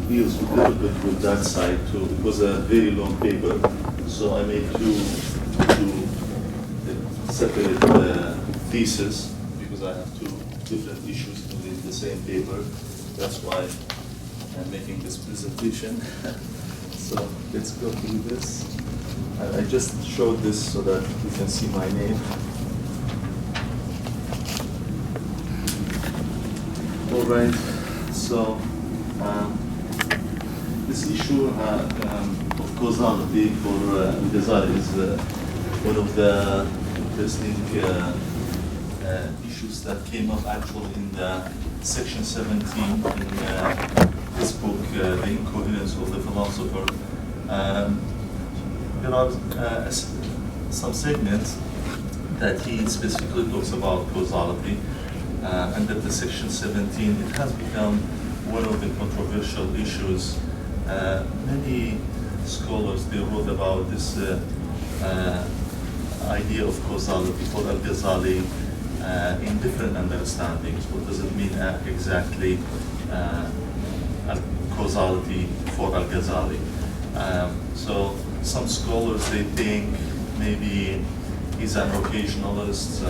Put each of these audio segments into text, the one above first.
deals a little bit with that side too. It was a very long paper, so I made two separate theses because I have two different issues within the same paper. That's why I'm making this presentation. So let's go through this. I just showed this so that you can see my name. All right, so this issue of causality for AlGhazali is one of the interesting issues that came up actually in the section 17 in this book, The Incoherence of the Philosopher. There are some segments that he specifically talks about causality, and that the section 17, it has become one of the controversial issues. Many scholars, they wrote about this idea of causality for AlGhazali in different understandings. What does it mean exactly, causality for AlGhazali? So some scholars, they think maybe he's an occasionalist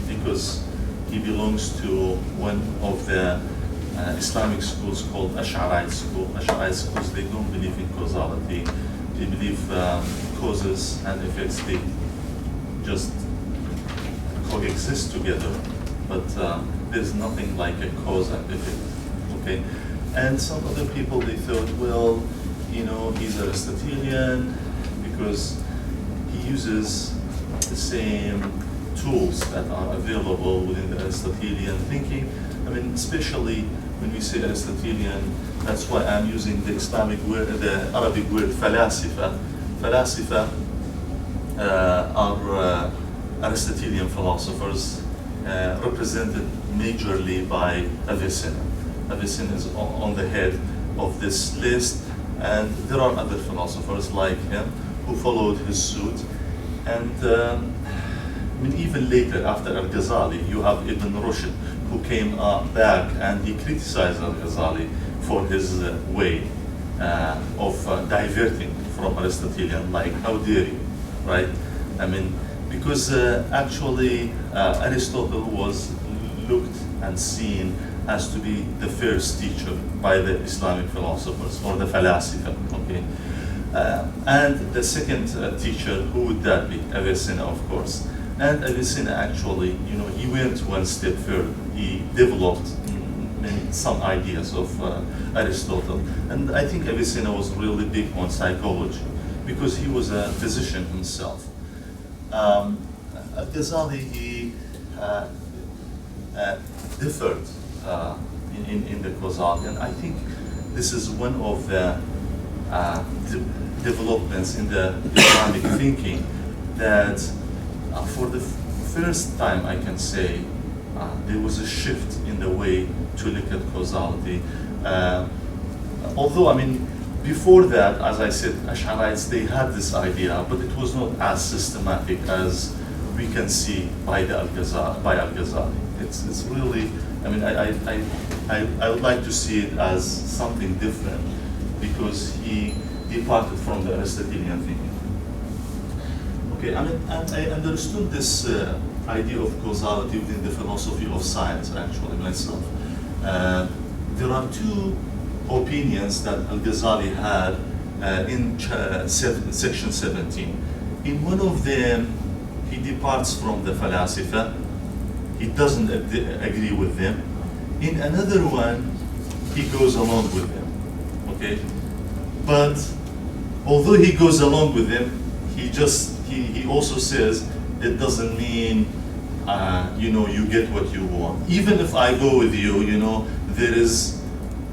because he belongs to one of the Islamic schools called Ash'arite school. Ash'arite schools, they don't believe in causality. They believe causes and effects, they just coexist together, but there's nothing like a cause and effect, okay? And some other people, they thought, well, you know, he's Aristotelian because he uses the same tools that are available within the Aristotelian thinking. I mean, especially when we say Aristotelian, that's why I'm using the Islamic word, the Arabic word falasifa. Falasifa are Aristotelian philosophers represented majorly by Avicenna. Avicenna is on the head of this list, and there are other philosophers like him who followed his suit. And I mean, even later, after AlGhazali, you have Ibn Rushd, who came back and he criticized AlGhazali for his way of diverting from Aristotelian, like, how dare you, right? I mean, because actually Aristotle was looked and seen as to be the first teacher by the Islamic philosophers, or the falasifa, okay? And the second teacher, who would that be? Avicenna, of course. And Avicenna actually, you know, he went one step further. He developed some ideas of Aristotle. And I think Avicenna was really big on psychology because he was a physician himself. AlGhazali, he differed in the causality, and I think this is one of the developments in the Islamic thinking that for the first time, I can say, there was a shift in the way to look at causality. Although, I mean, before that, as I said, Ash'arites, they had this idea, but it was not as systematic as we can see by AlGhazali. It's really, I mean, I would like to see it as something different because he departed from the Aristotelian thinking. Okay, I mean, and I understood this idea of causality within the philosophy of science, actually, myself. There are two opinions that AlGhazali had in section 17. In one of them, he departs from the falasifa. He doesn't agree with them. In another one, he goes along with them, okay? But although he goes along with them, he also says it doesn't mean you know, you get what you want. Even if I go with you, you know, there is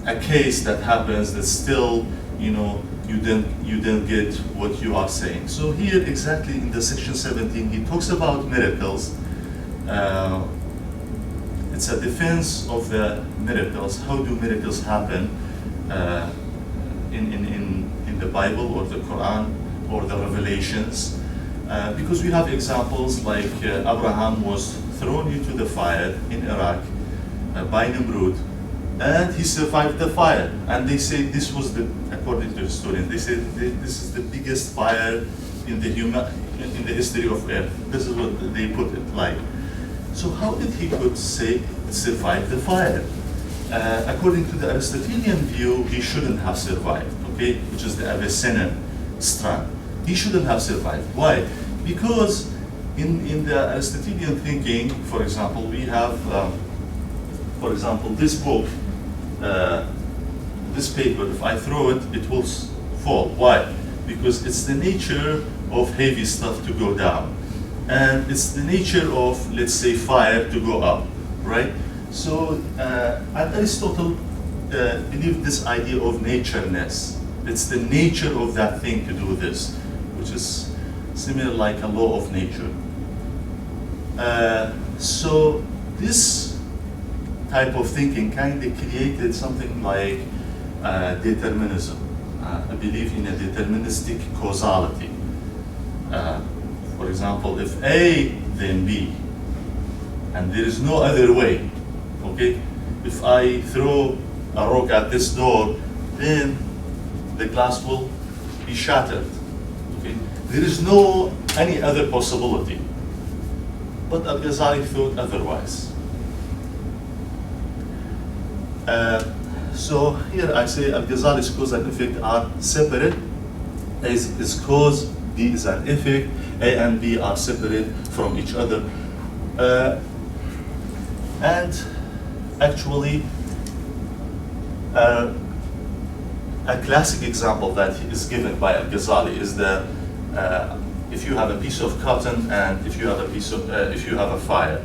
a case that happens that still, you know, you didn't get what you are saying. So here, exactly in the section 17, he talks about miracles. It's a defense of the miracles. How do miracles happen in the Bible or the Quran or the Revelations? Because we have examples like Abraham was thrown into the fire in Iraq by Nimrud, and he survived the fire. And they say this was the, according to historians, they say this is the biggest fire in the history of Earth. This is what they put it like. So how did he could say survive the fire? According to the Aristotelian view, he shouldn't have survived, okay, which is the Avicenna strand. He shouldn't have survived. Why? Because in the Aristotelian thinking, for example, we have, for example, this book, this paper, if I throw it, it will fall. Why? Because it's the nature of heavy stuff to go down. And it's the nature of, let's say, fire to go up, right? So Aristotle believed this idea of natureness. It's the nature of that thing to do this, which is similar like a law of nature. So this type of thinking kind of created something like determinism, a belief in a deterministic causality. For example, if A, then B, and there is no other way, okay? If I throw a rock at this door, then the glass will be shattered, okay? There is no any other possibility. But AlGhazali thought otherwise. So here I say AlGhazali's cause and effect are separate. A is cause, B is an effect. A and B are separate from each other. And actually, a classic example that is given by AlGhazali is the if you have a piece of cotton and if you have a fire.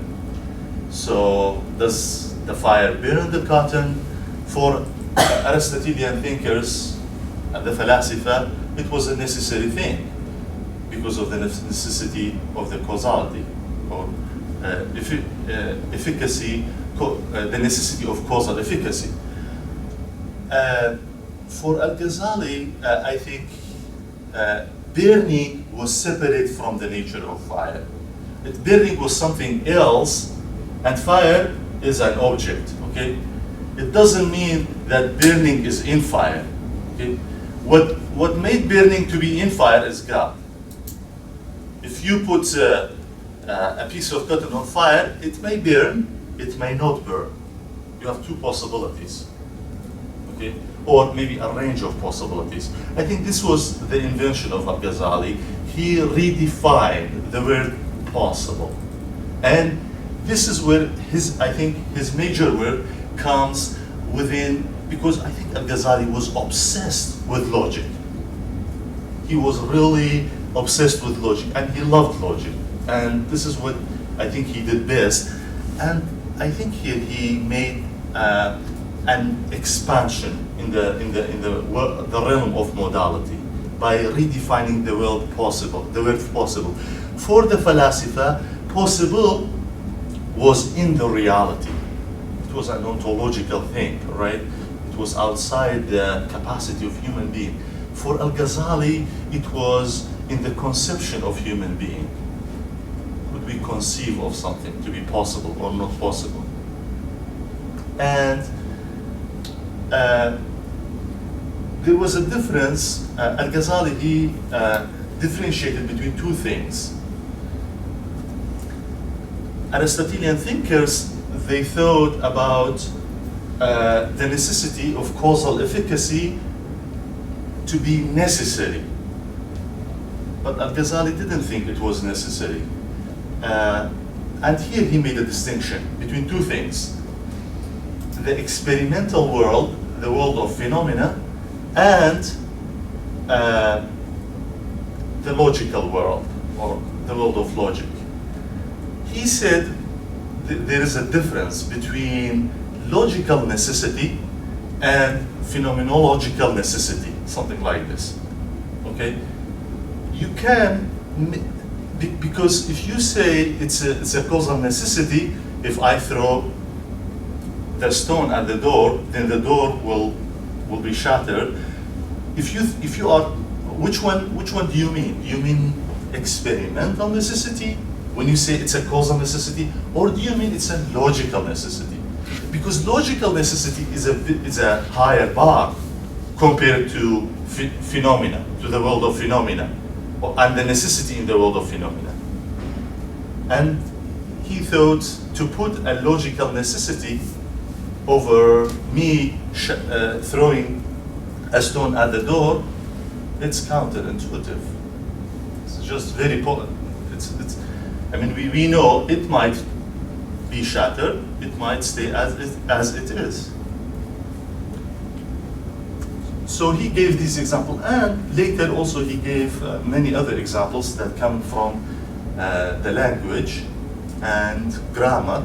So does the fire burn the cotton? For Aristotelian thinkers and the Philosopher, it was a necessary thing because of the necessity of the causality or efficacy, the necessity of causal efficacy. For AlGhazali, I think burning was separate from the nature of fire. Burning was something else, and fire is an object, okay? It doesn't mean that burning is in fire, okay? What made burning to be in fire is God. If you put a piece of cotton on fire, it may burn, it may not burn. You have two possibilities, okay? Or maybe a range of possibilities. I think this was the invention of AlGhazali. He redefined the word possible. And this is where I think his major work comes within, because I think AlGhazali was obsessed with logic. He was really obsessed with logic, and he loved logic. And this is what I think he did best. And I think he made an expansion in the realm of modality by redefining the word possible. For the philosopher, possible was in the reality. It was an ontological thing, right? It was outside the capacity of human being. For AlGhazali, it was in the conception of human being. Could we conceive of something to be possible or not possible? And there was a difference. AlGhazali, he differentiated between two things. Aristotelian thinkers, they thought about the necessity of causal efficacy to be necessary. But AlGhazali didn't think it was necessary. And here he made a distinction between two things. The experimental world, the world of phenomena, and the logical world, or the world of logic. He said there is a difference between logical necessity and phenomenological necessity, something like this, okay? You can, because if you say it's a causal necessity, if I throw the stone at the door, then the door will be shattered. If you are, which one do you mean? You mean experimental necessity when you say it's a causal necessity, or do you mean it's a logical necessity? because logical necessity is a higher bar compared to phenomena, to the world of phenomena, and the necessity in the world of phenomena. And he thought to put a logical necessity over me throwing a stone at the door, it's counterintuitive. It's just very potent. I mean, we know it might be shattered, it might stay as it is. So he gave this example, and later also he gave many other examples that come from the language and grammar.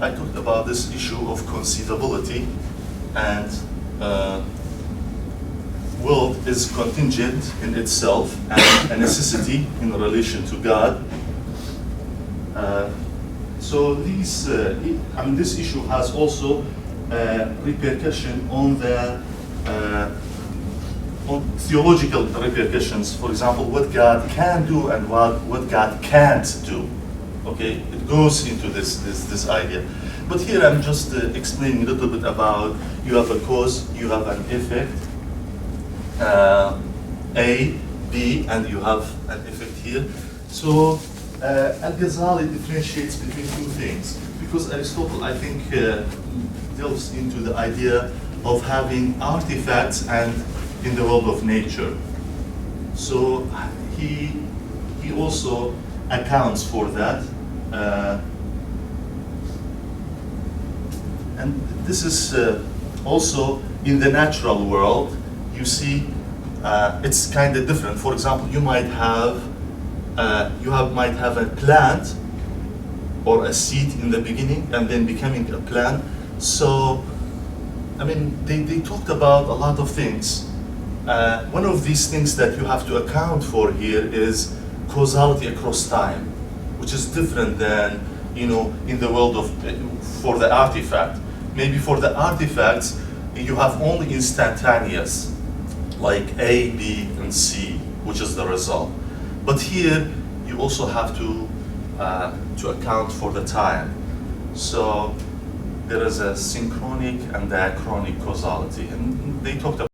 I talked about this issue of conceivability, and world is contingent in itself and a necessity in relation to God. So these, I mean, this issue has also repercussion on the on theological repercussions. For example, what God can do and what God can't do. Okay, it goes into this idea. But here I'm just explaining a little bit about, you have a cause, you have an effect, A, B, and you have an effect here. So AlGhazali differentiates between two things, because Aristotle, I think, delves into the idea of having artifacts and in the world of nature. So he also accounts for that. And this is also in the natural world, you see, it's kind of different. For example, you might have might have a plant or a seed in the beginning and then becoming a plant. So, I mean, they talked about a lot of things. One of these things that you have to account for here is causality across time, which is different than, you know, in the world of, for the artifact. Maybe for the artifacts, you have only instantaneous, like A, B, and C, which is the result. But here, you also have to account for the time. So there is a synchronic and diachronic causality, and they talked about